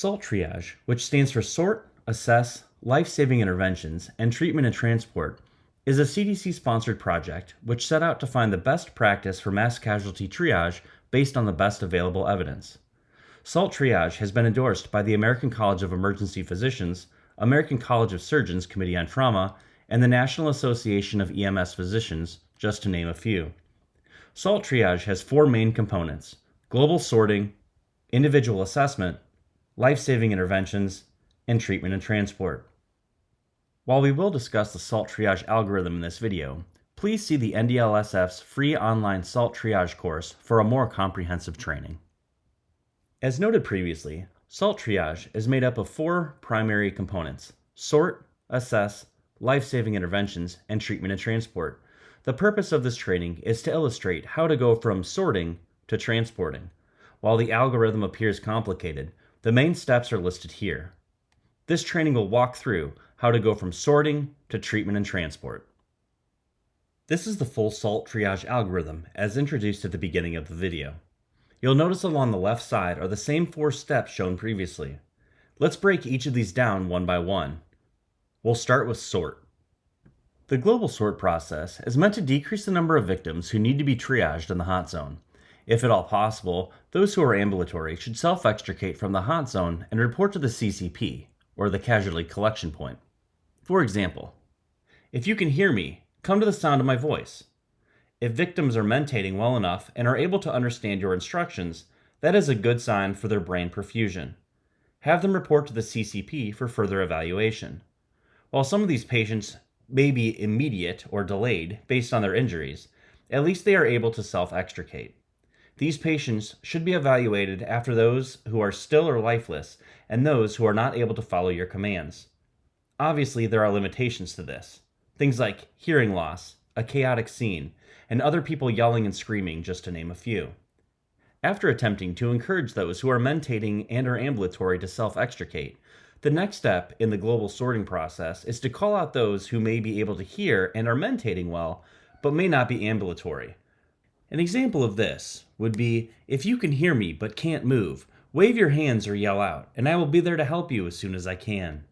SALT Triage, which stands for Sort, Assess, Life-Saving Interventions, and Treatment and Transport, is a CDC-sponsored project which set out to find the best practice for mass casualty triage based on the best available evidence. SALT Triage has been endorsed by the American College of Emergency Physicians, American College of Surgeons Committee on Trauma, and the National Association of EMS Physicians, just to name a few. SALT Triage has four main components: global sorting, individual assessment, life-saving interventions, and treatment and transport. While we will discuss the SALT Triage algorithm in this video, please see the NDLSF's free online SALT Triage course for a more comprehensive training. As noted previously, SALT Triage is made up of four primary components: sort, assess, life-saving interventions, and treatment and transport. The purpose of this training is to illustrate how to go from sorting to transporting. While the algorithm appears complicated, the main steps are listed here. This training will walk through how to go from sorting to treatment and transport. This is the full SALT Triage algorithm as introduced at the beginning of the video. You'll notice along the left side are the same four steps shown previously. Let's break each of these down one by one. We'll start with sort. The global sort process is meant to decrease the number of victims who need to be triaged in the hot zone. If at all possible, those who are ambulatory should self-extricate from the hot zone and report to the CCP, or the casualty collection point. For example, if you can hear me, come to the sound of my voice. If victims are mentating well enough and are able to understand your instructions, that is a good sign for their brain perfusion. Have them report to the CCP for further evaluation. While some of these patients may be immediate or delayed based on their injuries, at least they are able to self-extricate. These patients should be evaluated after those who are still or lifeless and those who are not able to follow your commands. Obviously, there are limitations to this. Things like hearing loss, a chaotic scene, and other people yelling and screaming, just to name a few. After attempting to encourage those who are mentating and are ambulatory to self-extricate, the next step in the global sorting process is to call out those who may be able to hear and are mentating well, but may not be ambulatory. An example of this would be, if you can hear me but can't move, wave your hands or yell out, and I will be there to help you as soon as I can.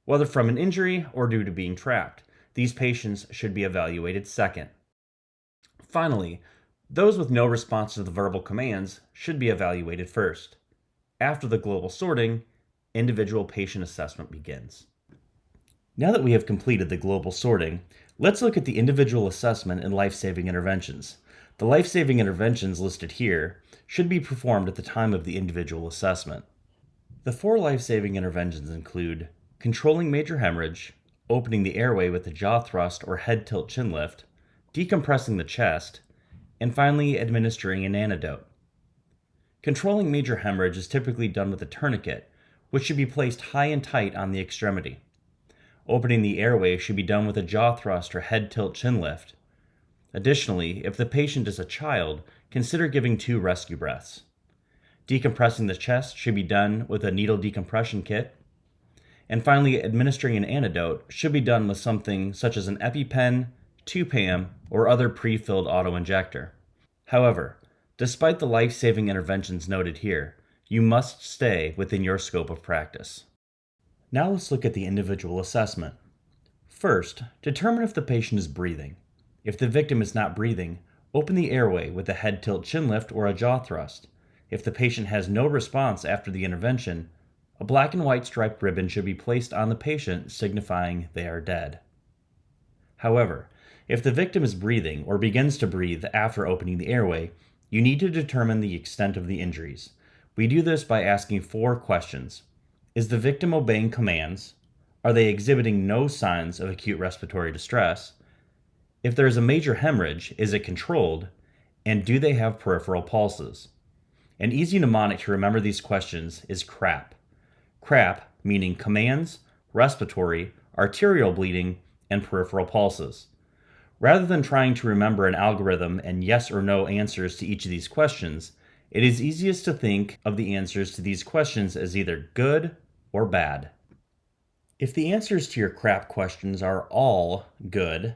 Whether from an injury or due to being trapped, these patients should be evaluated second. Finally, those with no response to the verbal commands should be evaluated first. After the global sorting, individual patient assessment begins. Now that we have completed the global sorting, let's look at the individual assessment and life-saving interventions. The life-saving interventions listed here should be performed at the time of the individual assessment. The four life-saving interventions include controlling major hemorrhage, opening the airway with a jaw thrust or head tilt chin lift, decompressing the chest, and finally administering an antidote. Controlling major hemorrhage is typically done with a tourniquet, which should be placed high and tight on the extremity. Opening the airway should be done with a jaw thrust or head tilt chin lift. Additionally, if the patient is a child, consider giving 2 rescue breaths. Decompressing the chest should be done with a needle decompression kit. And finally, administering an antidote should be done with something such as an EpiPen, 2-PAM, or other pre-filled autoinjector. However, despite the life-saving interventions noted here, you must stay within your scope of practice. Now let's look at the individual assessment. First, determine if the patient is breathing. If the victim is not breathing, open the airway with a head tilt chin lift or a jaw thrust. If the patient has no response after the intervention, a black and white striped ribbon should be placed on the patient signifying they are dead. However, if the victim is breathing or begins to breathe after opening the airway, you need to determine the extent of the injuries. We do this by asking 4 questions. Is the victim obeying commands? Are they exhibiting no signs of acute respiratory distress? If there is a major hemorrhage, is it controlled? And do they have peripheral pulses? An easy mnemonic to remember these questions is CRAP. CRAP meaning commands, respiratory, arterial bleeding, and peripheral pulses. Rather than trying to remember an algorithm and yes or no answers to each of these questions, it is easiest to think of the answers to these questions as either good or bad. If the answers to your CRAP questions are all good,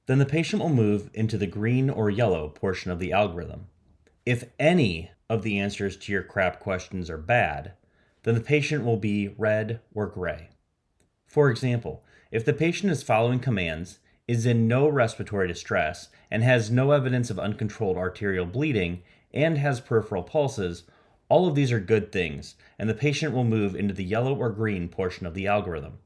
then the patient will move into the green or yellow portion of the algorithm. If any of the answers to your CRAP questions are bad, then the patient will be red or gray. For example, if the patient is following commands, is in no respiratory distress, and has no evidence of uncontrolled arterial bleeding, and has peripheral pulses, all of these are good things, and the patient will move into the yellow or green portion of the algorithm.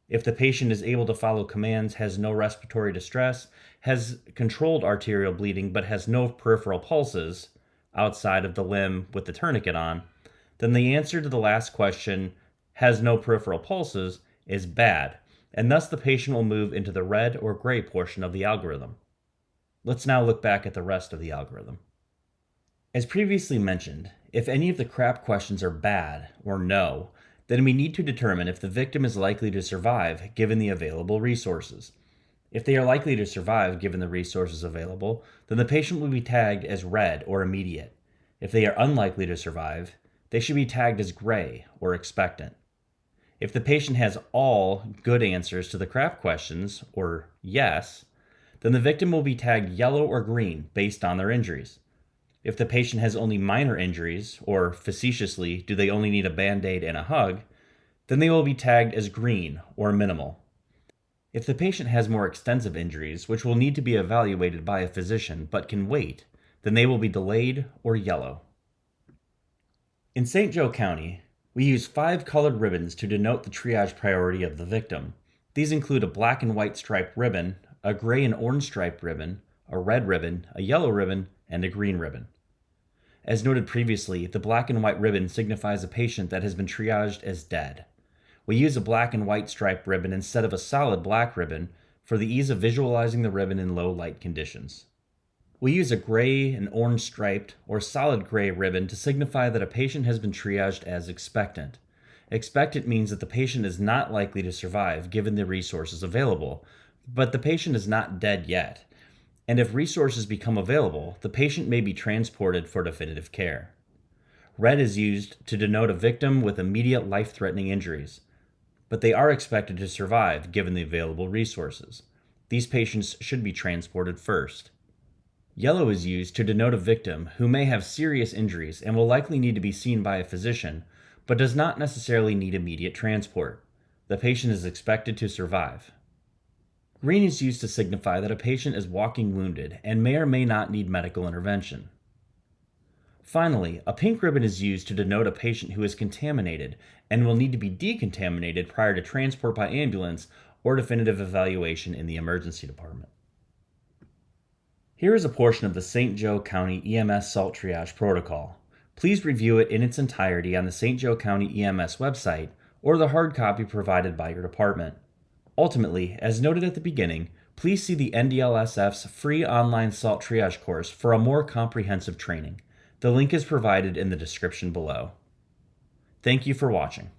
If the patient is able to follow commands, has no respiratory distress, has controlled arterial bleeding, but has no peripheral pulses outside of the limb with the tourniquet on, then the answer to the last question, has no peripheral pulses, is bad, and thus the patient will move into the red or gray portion of the algorithm. Let's now look back at the rest of the algorithm. As previously mentioned, if any of the CRAP questions are bad or no, then we need to determine if the victim is likely to survive given the available resources. If they are likely to survive given the resources available, then the patient will be tagged as red or immediate. If they are unlikely to survive, they should be tagged as gray or expectant. If the patient has all good answers to the CRAP questions, or yes, then the victim will be tagged yellow or green based on their injuries. If the patient has only minor injuries, or facetiously, do they only need a Band-Aid and a hug, then they will be tagged as green or minimal. If the patient has more extensive injuries, which will need to be evaluated by a physician but can wait, then they will be delayed or yellow. In St. Joe County, we use 5 colored ribbons to denote the triage priority of the victim. These include a black and white striped ribbon, a gray and orange striped ribbon, a red ribbon, a yellow ribbon, and a green ribbon. As noted previously, the black and white ribbon signifies a patient that has been triaged as dead. We use a black and white striped ribbon instead of a solid black ribbon for the ease of visualizing the ribbon in low light conditions. We use a gray and orange striped or solid gray ribbon to signify that a patient has been triaged as expectant. Expectant means that the patient is not likely to survive given the resources available, but the patient is not dead yet. And if resources become available, the patient may be transported for definitive care. Red is used to denote a victim with immediate life-threatening injuries, but they are expected to survive given the available resources. These patients should be transported first. Yellow is used to denote a victim who may have serious injuries and will likely need to be seen by a physician, but does not necessarily need immediate transport. The patient is expected to survive. Green is used to signify that a patient is walking wounded and may or may not need medical intervention. Finally, a pink ribbon is used to denote a patient who is contaminated and will need to be decontaminated prior to transport by ambulance or definitive evaluation in the emergency department. Here is a portion of the St. Joe County EMS SALT Triage protocol. Please review it in its entirety on the St. Joe County EMS website or the hard copy provided by your department. Ultimately, as noted at the beginning, please see the NDLSF's free online SALT Triage course for a more comprehensive training. The link is provided in the description below. Thank you for watching.